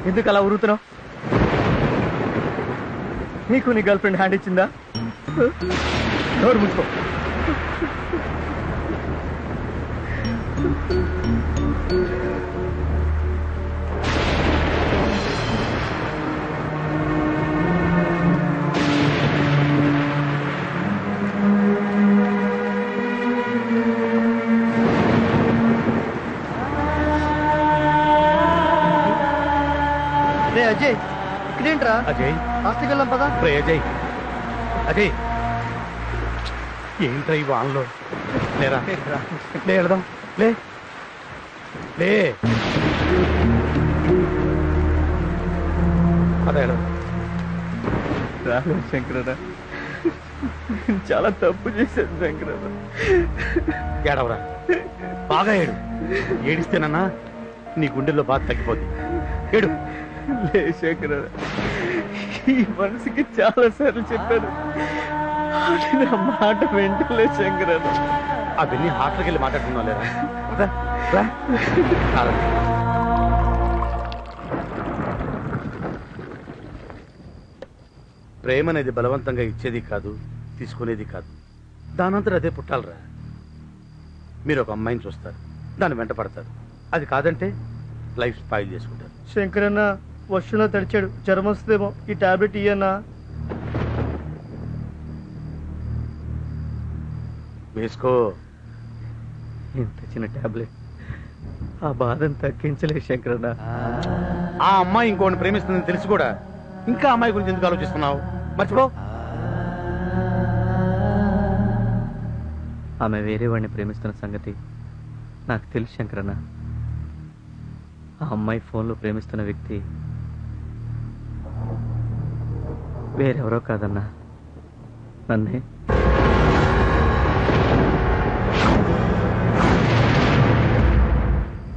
ఎందుకు అలా ఉరుతున్నావు? నీకు నీ గర్ల్ ఫ్రెండ్ హ్యాండ్ ఇచ్చిందా? నోరు ముసుకో. అజయ్ ఇక్కడేంట్రా? అజయ్ హాస్టల్కి వెళ్ళాం పదా. అజయ్ అజయ్ ఏంట్రా ఈ వాన్లో? లేరా లే వెళదాం. లే లే అదే రాలేదు శంకరరా, చాలా తప్పు చేశాను శంకరరా. ఏడవరా, బాగా ఏడు. ఏడిస్తేనన్నా నీ గుండెల్లో బాధ తగ్గిపోద్ది. ఏడు. లే శంకరరా, ఈ మనసుకి చాలా సార్లు చెప్పాను, నా మాట వెంటలే శంకరరా. అవన్నీ హాస్టల్కి వెళ్ళి మాట్లాడుతున్నావు లేరా? ప్రేమ అనేది బలవంతంగా ఇచ్చేది కాదు, తీసుకునేది కాదు. దానంతా అదే పుట్టాలరా. మీరు ఒక అమ్మాయిని చూస్తారు, దాన్ని వెంట పడతారు. అది కాదంటే లైఫ్ స్పాయిల్ చేసుకుంటారు. శంకరన్న వర్షంలో తడిచాడు, జ్వరం వస్తుందేమో, ఈ టాబ్లెట్ ఇయ్యన్నా. వేసుకో. ఇంత చిన్న టాబ్లెట్ ఆ బాధను తగ్గించలేదు శంకరన్న. ఆ అమ్మాయి ఇంకోటి ప్రేమిస్తుందని తెలిసి కూడా ఇంకా అమ్మాయి గురించి ఎందుకు ఆలోచిస్తున్నావు? మర్చిపో. ఆమె వేరే వాడిని ప్రేమిస్తున్న సంగతి నాకు తెలుసు శంకరన్న. ఆ అమ్మాయి ఫోన్లో ప్రేమిస్తున్న వ్యక్తి వేరెవరో కాదన్నా, నన్నే.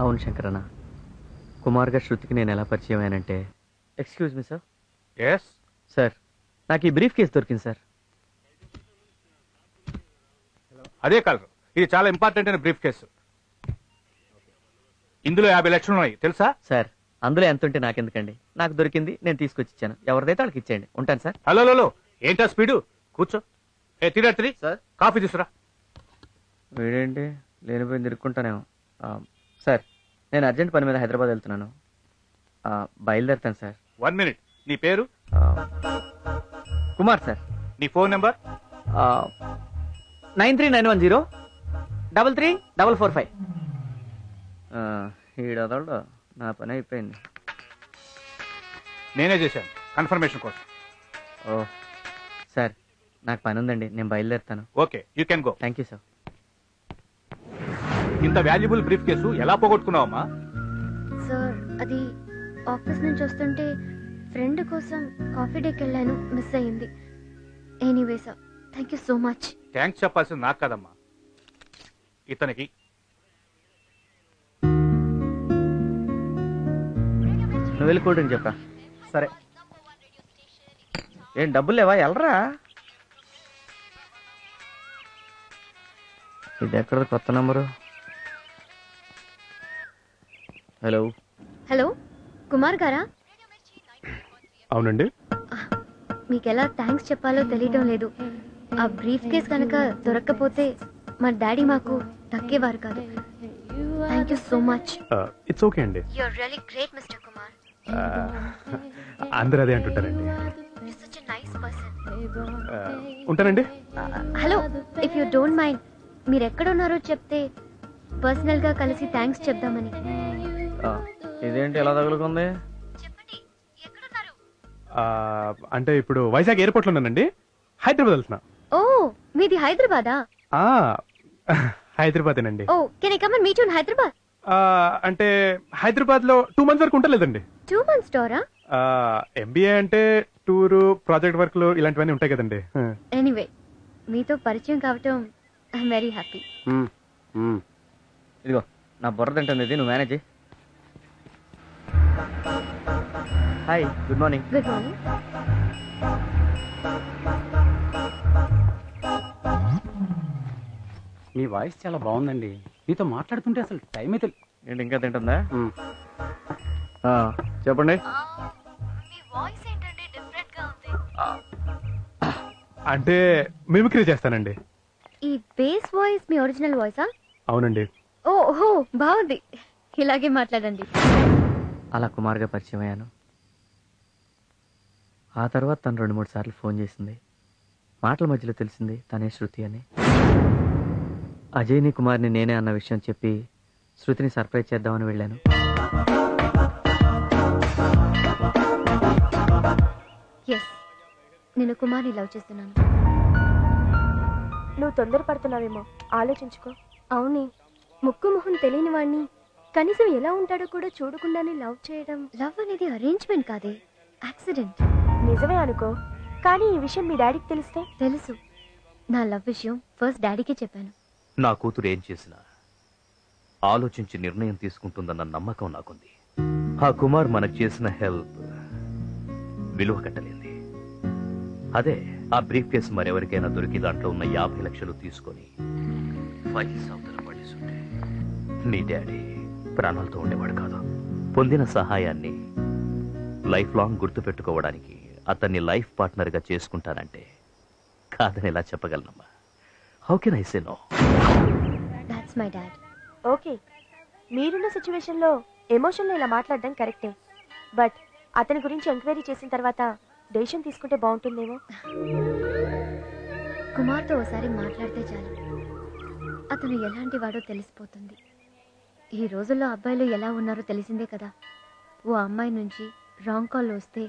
అవును శంకరన్న, కుమార్ గారి శృతికి నేను ఎలా పరిచయం అయ్యానంటే... excuse me sir. Yes sir, నాకు ఈ బ్రీఫ్ కేసు దొరికింది సార్. అదే కలర్. ఇది చాలా ఇంపార్టెంట్ అయిన బ్రీఫ్ కేసు. ఇందులో 50 లక్షలు ఉన్నాయి తెలుసా? సార్, అందులో ఎంత ఉంటే నాకెందుకండి, నాకు దొరికింది, నేను తీసుకొచ్చి ఇచ్చాను. ఎవరిదైతే వాళ్ళకి ఇచ్చేయండి. ఉంటాను సార్. హలో, ఏంటా స్పీడు? కూర్చో. తిరిగి సార్, కాఫీ తీసురా. వీడేంటి లేనిపోయింది తిరుక్కుంటానేమో. సార్, నేను అర్జెంట్ పని మీద హైదరాబాద్ వెళ్తున్నాను, బయలుదేరుతాను సార్. 1 మినిట్. నీ పేరు? కుమార్ సార్. నీ ఫోన్ నెంబర్? 9391033445. ఈడోదోడు, నా పని అయిపోయింది. నేనే చేశాను కన్ఫర్మేషన్ కోసం. ఓ సార్, నాకు పని ఉందండి, నేను బయలుదేరుతాను. Okay, you can go. Thank you sir. ఇంత వాల్యుబుల్ బ్రీఫ్ కేసు ఎలా పోగొట్టుకున్నావమ్మా? సార్, అది ఆఫీస్ నుంచి వస్తుంటే ఫ్రెండ్ కోసం కాఫీ డేకి వెళ్ళాను, మిస్ అయ్యింది. Anyway sir, thank you so much. Thanks చెప్పాల్సింది నాకు కదమ్మా, ఇతనికి. నువ్వు వెళ్ళి కూల్ డ్రింక్ చెప్పా. సరే. ఏం డబ్బులు లేవా? వెళ్ళరా. ఇది ఎక్కడ కొత్త నంబరు? హలో. హలో, కుమార్ గారా? అవునండి. మీకు ఎలా థ్యాంక్స్ చెప్పాలో తెలియటం లేదు. ఆ బ్రీఫ్ కేస్ కనుక దొరక్కపోతే మా డాడీ మాకు దక్కేవారు కాదు. Thank you so much. It's okay అండి. You are really great mister Kumar. అందరూ అదే అంటుంటారండి. You are such a nice person. ఉంటానండి. Hello, if you don't mind, మీరు ఎక్కడ ఉన్నారో చెప్తే పర్సనల్ గా కలిసి థ్యాంక్స్ చెప్దామని. ఇదేంటి ఎలా తగులుకుంది? చెప్పండి, ఎక్కడున్నారు? అంటే ఇప్పుడు వైజాగ్ ఎయిర్పోర్ట్ లో ఉన్నానండి, హైదరాబాద్ వెళ్తున్నా. ఓ, మీది హైదరాబాదా? హైదరాబాదేనండి. ఓ, can I come and meet you in Hyderabad? అంటే హైదరాబాద్ లో 2 months వరకు ఉంటలేదండి. 2 months టూరా? ఎంబీఏ అంటే టూరు, ప్రాజెక్ట్ వర్క్లు ఇలాంటివన్నీ ఉంటాయి కదండి. ఎనీవే, మీతో పరిచయం కావటం ఐఎమ్ వెరీ హ్యాపీ. ఇదిగో నా బుర్ర తింటుంది ఇది, నువ్వు manage. Hi, good morning. Good morning. మీ వాయిస్ చాలా బాగుందండి. మీతో మాట్లాడుతుంటే అసలు టైం అయితే ఏంటి ఇంకా తింటుందా? చెప్పండి. మీ వాయిస్ ఏంటంటే డిఫరెంట్ గా ఉంది. అంటే మిమిక్రీ చేస్తానండి. ఈ బేస్ వాయిస్ మీ ఒరిజినల్ వాయిసా? అవునండి. ఓహో బాగుంది, ఇలాగే మాట్లాడండి. అలా కుమార్గా పరిచయం అయ్యాను. ఆ తర్వాత తను 2-3 సార్లు ఫోన్ చేసింది. మాటల మధ్యలో తెలిసింది తనే శృతి అని. అజయ్ని కుమార్ని నేనే అన్న విషయం చెప్పి శృతిని సర్ప్రైజ్ చేద్దామని వెళ్ళాను. ఎస్, నేను కుమార్ని లవ్ చేస్తున్నాను. నువ్వు తొందరపడుతున్నావేమో, ఆలోచించుకో. అవునే, ముక్కు మొహం తెలియని వాడిని కనీసం ఎలా ఉంటాడో కూడా చూడకుండానే లవ్ చేయడం. లవ్ అనేది అరేంజ్మెంట్ కాదే, యాక్సిడెంట్. నిజమే అనుకో, కానీ ఈ విషయం మీ డాడీకి తెలిస్తే? తెలుసు. నా లవ్ విషయం ఫస్ట్ డాడీకే చెప్పాను. నా కూతురు ఏం చేసినా ఆలోచించి నిర్ణయం తీసుకుంటుందన్న నమ్మకం నాకుంది. ఆ కుమార్ మనకు చేసిన హెల్ప్ విలువ కట్టలేంది. అదే ఆ బ్రీఫ్ కేసు మరెవరికైనా దొరికి దాంట్లో ఉన్న 50 లక్షలు తీసుకొని ఫైల్స్ అవతల పడేసుంటే నీ డాడీ ప్రాణాలతో ఉండేవాడు కాదు. పొందిన సహాయాన్ని లైఫ్ లాంగ్ గుర్తు పెట్టుకోవడానికి అతన్ని లైఫ్ పార్ట్నర్ గా చేసుకుంటానంటే కాదని ఎలా చెప్పగలనమ్మా? How can I say no? That's my dad. Okay, మీరున్న సిచ్యువేషన్ లో ఎమోషన్లో ఇలా మాట్లాడడం కరెక్టే, బట్ అతని గురించి ఎంక్వైరీ చేసిన తర్వాత డెసిషన్ తీసుకుంటే బాగుంటుందేమో. కుమార్తో ఒకసారి మాట్లాడితే చాలు, అతను ఎలాంటి వాడో తెలిసిపోతుంది. ఈ రోజుల్లో అబ్బాయిలు ఎలా ఉన్నారో తెలిసిందే కదా. ఓ అమ్మాయి నుంచి రాంగ్ కాల్ వస్తే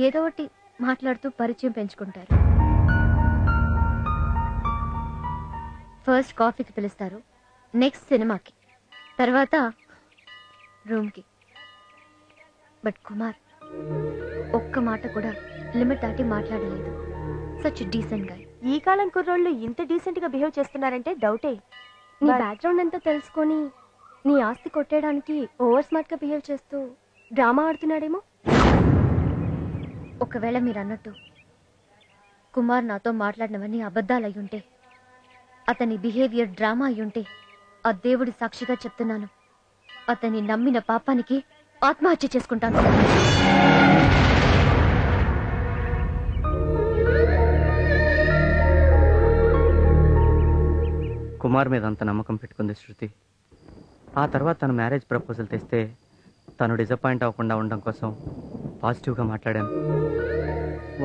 ఏదో ఒకటి మాట్లాడుతూ పరిచయం పెంచుకుంటారు. ఫస్ట్ కాఫీకి పిలుస్తారు, నెక్స్ట్ సినిమాకి, తర్వాత రూమ్కి. బట్ కుమార్ ఒక్క మాట కూడా లిమిట్ దాటి మాట్లాడలేదు. సచ్ డీసెంట్ గా. ఈ కాలం కుర్రోళ్ళు ఇంత డీసెంట్ గా బిహేవ్ చేస్తున్నారంటే డౌటే. నీ బ్యాక్గ్రౌండ్ అంతా తెలుసుకొని నీ ఆస్తి కొట్టేయడానికి ఓవర్ స్మార్ట్ గా బిహేవ్ చేస్తూ డ్రామా ఆడుతున్నాడేమో. ఒకవేళ మీరు అన్నట్టు కుమార్ నాతో మాట్లాడినవన్నీ అబద్ధాలు అయ్యుంటే, అతని బిహేవియర్ డ్రామా అయ్యుంటే, ఆ దేవుడి సాక్షిగా చెప్తున్నాను, అతన్ని నమ్మిన పాపానికి ఆత్మహత్య చేసుకుంటాను. కుమార్ మీద అంత నమ్మకం పెట్టుకుంది శృతి. ఆ తర్వాత తను మ్యారేజ్ ప్రపోజల్ తెస్తే తను డిసప్పాయింట్ అవ్వకుండా ఉండడం కోసం పాజిటివ్గా మాట్లాడాను.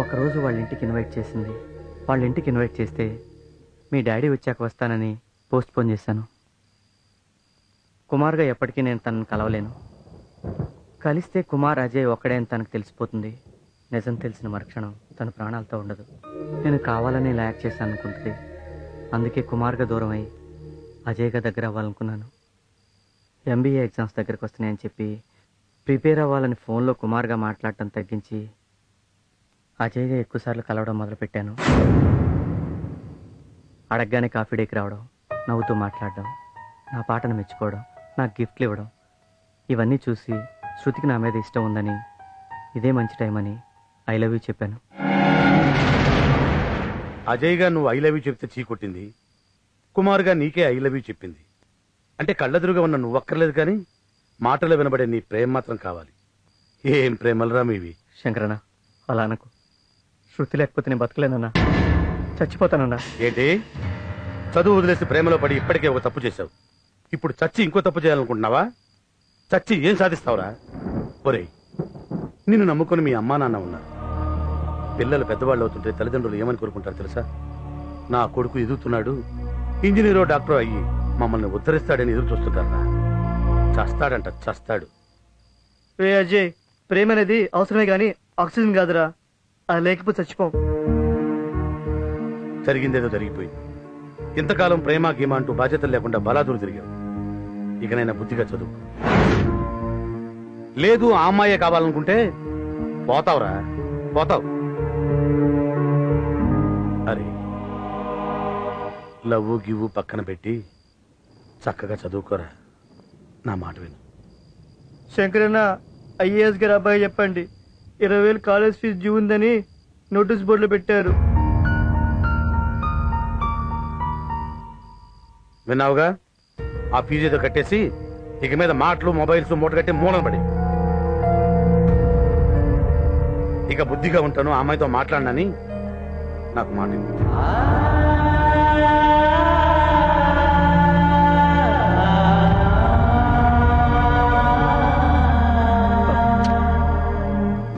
ఒకరోజు వాళ్ళ ఇంటికి ఇన్వైట్ చేసింది. వాళ్ళ ఇంటికి ఇన్వైట్ చేస్తే మీ డాడీ వచ్చాక వస్తానని పోస్ట్పోన్ చేశాను. కుమార్గా ఎప్పటికీ నేను తనను కలవలేను. కలిస్తే కుమార్ అజయ్ ఒక్కడే అని తనకు తెలిసిపోతుంది. నిజం తెలిసిన మరుక్షణం తన ప్రాణాలతో ఉండదు. నేను కావాలని ఇలా యాక్ట్ చేశాను అనుకుంటుంది. అందుకే కుమార్గా దూరం అయ్యి అజయ్గా దగ్గర అవ్వాలనుకున్నాను. MBA ఎగ్జామ్స్ దగ్గరకు వస్తున్నాయని చెప్పి ప్రిపేర్ అవ్వాలని ఫోన్లో కుమార్గా మాట్లాడటం తగ్గించి అజయ్గా ఎక్కువసార్లు కలవడం మొదలుపెట్టాను. అడగగానే కాఫీ డేకి రావడం, నవ్వుతూ మాట్లాడడం, నా పాటను మెచ్చుకోవడం, నాకు గిఫ్ట్లు ఇవ్వడం, ఇవన్నీ చూసి శృతికి నా మీద ఇష్టం ఉందని, ఇదే మంచి టైం అని ఐ లవ్ యూ చెప్పాను. అజయ్ గా నువ్వు ఐ లవ్ యూ చెప్తే చీకొట్టింది, కుమార్ గా నీకే ఐ లవ్ యూ చెప్పింది. అంటే కళ్ళెదురుగా ఉన్న నువ్వు అక్కర్లేదు, కానీ మాటలు వినబడే నీ ప్రేమ మాత్రం కావాలి. ఏం ప్రేమలరా మీవి. శంకరన్న, అలా అనకు. శృతి లేకపోతే నేను బతకలేనన్నా, చచ్చిపోతానన్నా. ఏంటి, చదువు వదిలేసి ప్రేమలో పడి ఇప్పటికే ఒక తప్పు చేశావు. ఇప్పుడు చచ్చి ఇంకో తప్పు చేయాలనుకుంటున్నావా? చచ్చి ఏం సాధిస్తావురా? ఒరేయ్, నిన్ను నమ్ముకొని మీ అమ్మా నాన్న ఉన్నారు. పిల్లలు పెద్దవాళ్ళు అవుతుంటే తల్లిదండ్రులు ఏమని కోరుకుంటారు తెలుసా? నా కొడుకు ఎదుగుతున్నాడు, ఇంజనీరో డాక్టరో అయ్యి మమ్మల్ని ఉద్ధరిస్తాడని ఎదురు చూస్తుంటారా? చస్తాడంట, చస్తాడు. రే అజయ్, ప్రేమ అనేది అవసరమే గాని ఆక్సిజన్ కాదురా. అది లేకపోతే చచ్చిపోం. జరిగిందేదో జరిగిపోయింది. ఇంతకాలం ప్రేమ గీమ అంటూ బాధ్యతలు లేకుండా బలాదూరు తిరిగావు. ఇకనైనా బుద్ధిగా చదువు. లేదు ఆ అమ్మాయే కావాలనుకుంటే పోతావురా, పోతావు. అరే, లవ్వు గివ్వు పక్కన పెట్టి చక్కగా చదువుకోరా. నా మాట విను. శంకరన్న, IAS గారు అబ్బాయి చెప్పండి, 20,000 కాలేజ్ ఫీజు డ్యూ ఉందని నోటీస్ బోర్డులో పెట్టారు. విన్నావుగా? ఆ ఫీజు ఏదో కట్టేసి ఇక మీద మాటలు మొబైల్స్ మూట కట్టి మూలం పడి ఇక బుద్ధిగా ఉంటాను, ఆ అమ్మాయితో మాట్లాడినని నాకు మాట ఇవ్వు.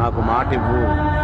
నాకు మాట ఇవ్వు.